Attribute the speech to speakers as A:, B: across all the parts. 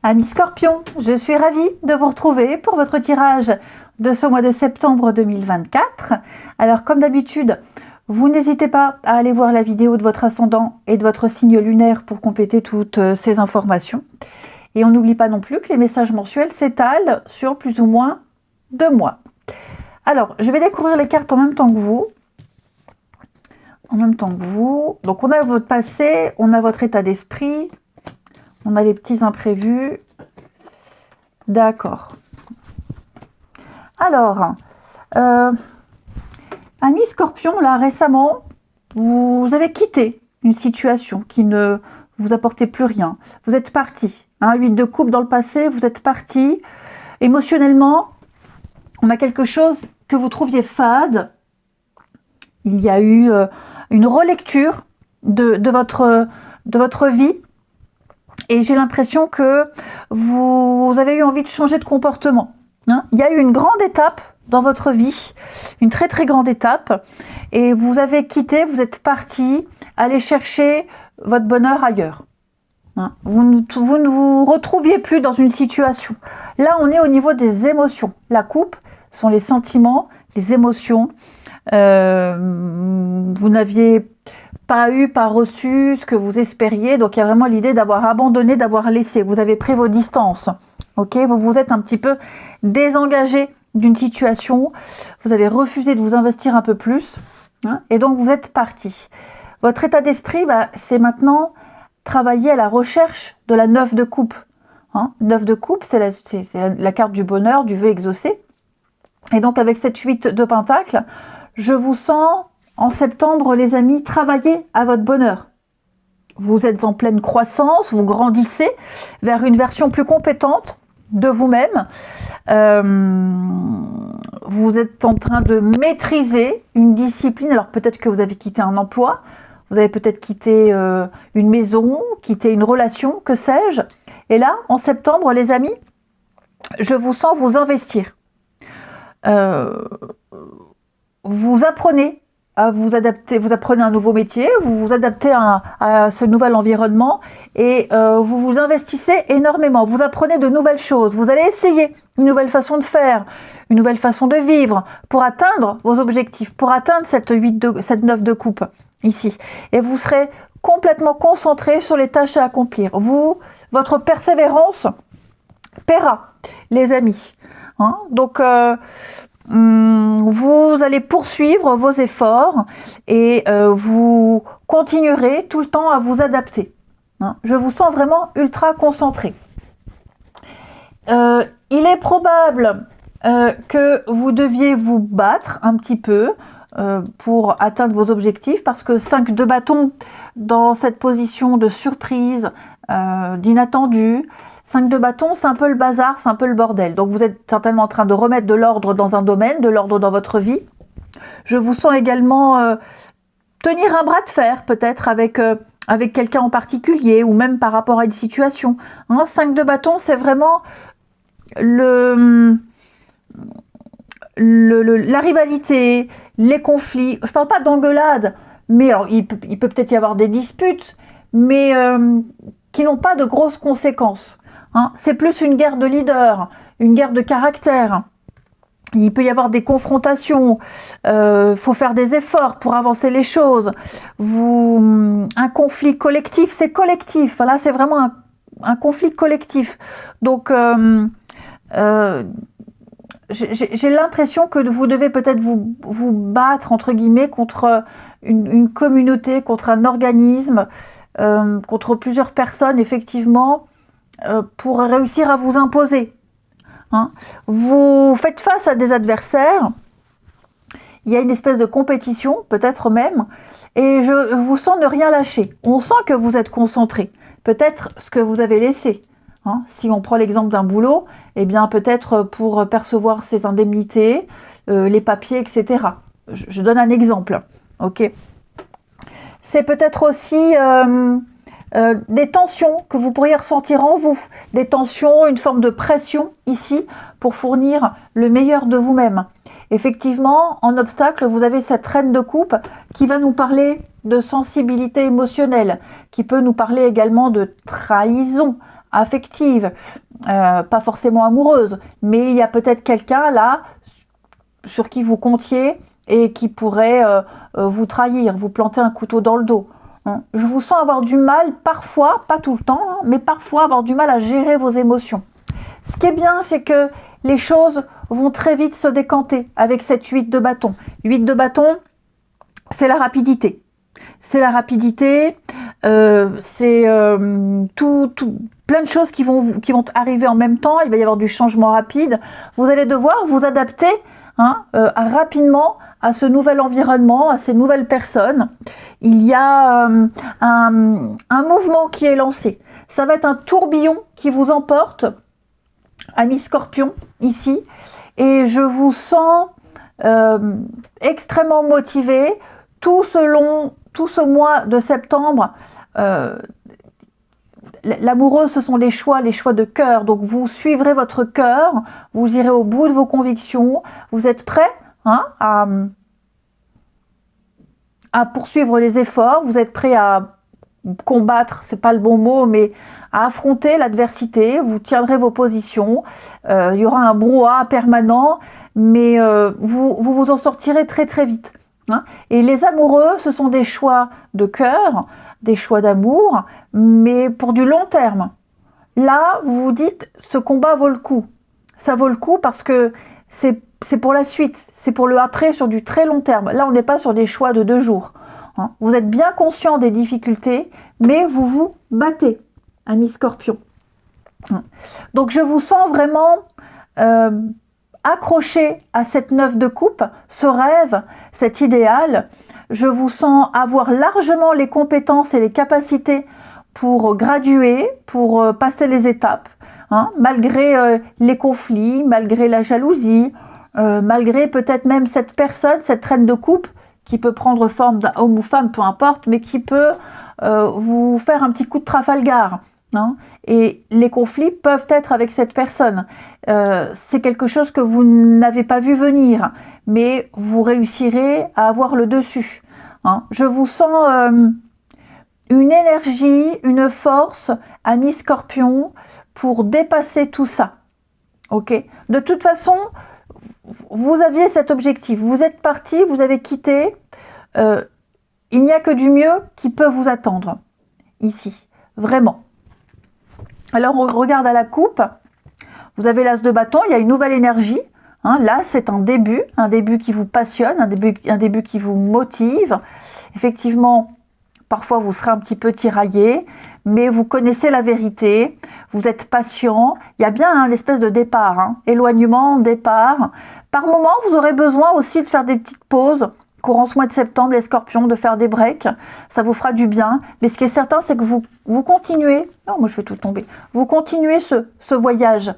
A: Amis Scorpion, je suis ravie de vous retrouver pour votre tirage de ce mois de septembre 2024. Alors comme d'habitude, vous n'hésitez pas à aller voir la vidéo de votre ascendant et de votre signe lunaire pour compléter toutes ces informations. Et on n'oublie pas non plus que les messages mensuels s'étalent sur plus ou moins 2 mois. Alors, je vais découvrir les cartes en même temps que vous. Donc on a votre passé, on a votre état d'esprit, on a les petits imprévus. D'accord. Alors, amis Scorpion, là récemment, vous avez quitté une situation qui ne vous apportait plus rien. Vous êtes parti. 8 de coupe dans le passé, vous êtes parti. Émotionnellement, on a quelque chose que vous trouviez fade. Il y a eu une relecture de votre vie. Et j'ai l'impression que vous avez eu envie de changer de comportement. Il y a eu une grande étape dans votre vie, une très très grande étape, et vous avez quitté, vous êtes parti aller chercher votre bonheur ailleurs. Vous ne vous retrouviez plus dans une situation. Là, on est au niveau des émotions. La coupe sont les sentiments, les émotions. Vous n'aviez pas reçu ce que vous espériez, donc il y a vraiment l'idée d'avoir abandonné, d'avoir laissé. Vous avez pris vos distances, ok? Vous vous êtes un petit peu désengagé d'une situation, vous avez refusé de vous investir un peu plus, et donc vous êtes parti. Votre état d'esprit, c'est maintenant travailler à la recherche de la 9 de coupe. 9 de coupe, c'est la carte du bonheur, du vœu exaucé. Et donc avec cette 8 de pentacle, je vous sens en septembre, les amis, travailler à votre bonheur. Vous êtes en pleine croissance, vous grandissez vers une version plus compétente de vous-même. Vous êtes en train de maîtriser une discipline. Alors peut-être que vous avez quitté un emploi, vous avez peut-être quitté une maison, quitté une relation, que sais-je. Et là, en septembre, les amis, je vous sens vous investir. Vous apprenez à vous adapter, vous apprenez un nouveau métier, vous vous adaptez à ce nouvel environnement et vous vous investissez énormément. Vous apprenez de nouvelles choses, vous allez essayer une nouvelle façon de faire, une nouvelle façon de vivre pour atteindre vos objectifs, pour atteindre cette 9 de coupe ici. Et vous serez complètement concentré sur les tâches à accomplir. Votre persévérance paiera, les amis. Donc, vous allez poursuivre vos efforts et vous continuerez tout le temps à vous adapter. Je vous sens vraiment ultra concentré. Il est probable que vous deviez vous battre un petit peu pour atteindre vos objectifs parce que 5 de bâton dans cette position de surprise, d'inattendu. 5 de bâton, c'est un peu le bazar, c'est un peu le bordel. Donc vous êtes certainement en train de remettre de l'ordre dans un domaine, de l'ordre dans votre vie. Je vous sens également tenir un bras de fer peut-être avec quelqu'un en particulier ou même par rapport à une situation. 5 de bâton, c'est vraiment la rivalité, les conflits. Je ne parle pas d'engueulade, mais alors, il peut peut-être y avoir des disputes, mais qui n'ont pas de grosses conséquences. C'est plus une guerre de leader, une guerre de caractère. Il peut y avoir des confrontations, faut faire des efforts pour avancer les choses. Un conflit collectif, c'est collectif. Là, c'est vraiment un conflit collectif. Donc, j'ai l'impression que vous devez peut-être vous battre, entre guillemets, contre une communauté, contre un organisme, contre plusieurs personnes, effectivement, pour réussir à vous imposer. Vous faites face à des adversaires, il y a une espèce de compétition, peut-être même, et je vous sens ne rien lâcher. On sent que vous êtes concentré, peut-être ce que vous avez laissé. Si on prend l'exemple d'un boulot, eh bien peut-être pour percevoir ses indemnités, les papiers, etc. Je donne un exemple, ok. C'est peut-être aussi des tensions que vous pourriez ressentir en vous, des tensions, une forme de pression ici pour fournir le meilleur de vous-même. Effectivement, en obstacle, vous avez cette reine de coupe qui va nous parler de sensibilité émotionnelle, qui peut nous parler également de trahison. affective, pas forcément amoureuse, mais il y a peut-être quelqu'un là sur qui vous comptiez et qui pourrait vous trahir, vous planter un couteau dans le dos. Hein. Je vous sens avoir du mal, parfois, pas tout le temps, hein, mais parfois avoir du mal à gérer vos émotions. Ce qui est bien, c'est que les choses vont très vite se décanter avec cette 8 de bâton. 8 de bâton, c'est la rapidité. C'est la rapidité, c'est plein de choses qui vont arriver en même temps. Il va y avoir du changement rapide. Vous allez devoir vous adapter rapidement à ce nouvel environnement, à ces nouvelles personnes. Il y a un mouvement qui est lancé. Ça va être un tourbillon qui vous emporte, ami Scorpion, ici. Et je vous sens extrêmement motivé tout ce mois de septembre. L'amoureux, ce sont les choix de cœur. Donc vous suivrez votre cœur, vous irez au bout de vos convictions. Vous êtes prêts à poursuivre les efforts. Vous êtes prêts à combattre, c'est pas le bon mot, mais à affronter l'adversité. Vous tiendrez vos positions. Il y aura un brouhaha permanent, mais vous en sortirez très très vite. Et les amoureux, ce sont des choix de cœur, des choix d'amour, mais pour du long terme. Là, vous vous dites, ce combat vaut le coup. Ça vaut le coup parce que c'est pour la suite, c'est pour le après sur du très long terme. Là, on n'est pas sur des choix de 2 jours. Vous êtes bien conscient des difficultés, mais vous vous battez, ami Scorpion. Donc, je vous sens vraiment accroché à cette 9 de coupe, ce rêve, cet idéal. Je vous sens avoir largement les compétences et les capacités pour graduer, pour passer les étapes, malgré les conflits, malgré la jalousie, malgré peut-être même cette personne, cette reine de coupe, qui peut prendre forme d'homme ou femme, peu importe, mais qui peut vous faire un petit coup de Trafalgar. Et les conflits peuvent être avec cette personne. C'est quelque chose que vous n'avez pas vu venir, mais vous réussirez à avoir le dessus. Je vous sens une énergie, une force, ami Scorpion, pour dépasser tout ça. Ok ? De toute façon, vous aviez cet objectif. Vous êtes parti, vous avez quitté. Il n'y a que du mieux qui peut vous attendre ici. Vraiment. Alors, on regarde à la coupe. Vous avez l'as de bâton, il y a une nouvelle énergie. Là, c'est un début qui vous passionne, un début qui vous motive. Effectivement, parfois, vous serez un petit peu tiraillé, mais vous connaissez la vérité, vous êtes patient. Il y a bien une espèce de départ, éloignement, départ. Par moment, vous aurez besoin aussi de faire des petites pauses. Courant ce mois de septembre, les scorpions, de faire des breaks, ça vous fera du bien. Mais ce qui est certain, c'est que vous continuez, non, moi je fais tout tomber, vous continuez ce voyage.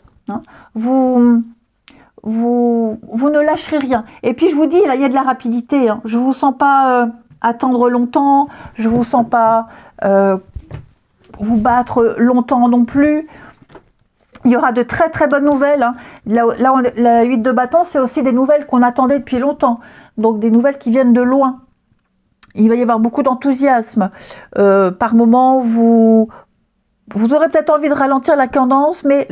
A: Vous ne lâcherez rien. Et puis je vous dis, là, il y a de la rapidité. Je ne vous sens pas attendre longtemps, je ne vous sens pas vous battre longtemps non plus. Il y aura de très très bonnes nouvelles. Là, la 8 de bâton, c'est aussi des nouvelles qu'on attendait depuis longtemps. Donc des nouvelles qui viennent de loin. Il va y avoir beaucoup d'enthousiasme. Par moments, vous aurez peut-être envie de ralentir la cadence, mais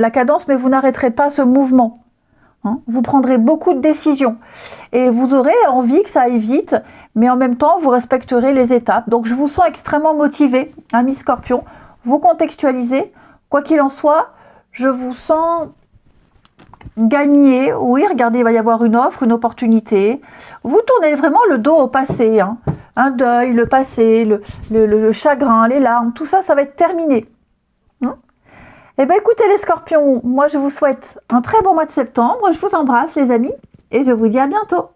A: vous n'arrêterez pas ce mouvement. Vous prendrez beaucoup de décisions. Et vous aurez envie que ça aille vite, mais en même temps, vous respecterez les étapes. Donc je vous sens extrêmement motivé, ami Scorpion. Vous contextualisez. Quoi qu'il en soit, je vous sens gagner. Oui, regardez, il va y avoir une offre, une opportunité. Vous tournez vraiment le dos au passé. Un deuil, le passé, le chagrin, les larmes, tout ça, ça va être terminé. Eh bien, écoutez les scorpions, moi je vous souhaite un très bon mois de septembre. Je vous embrasse les amis et je vous dis à bientôt.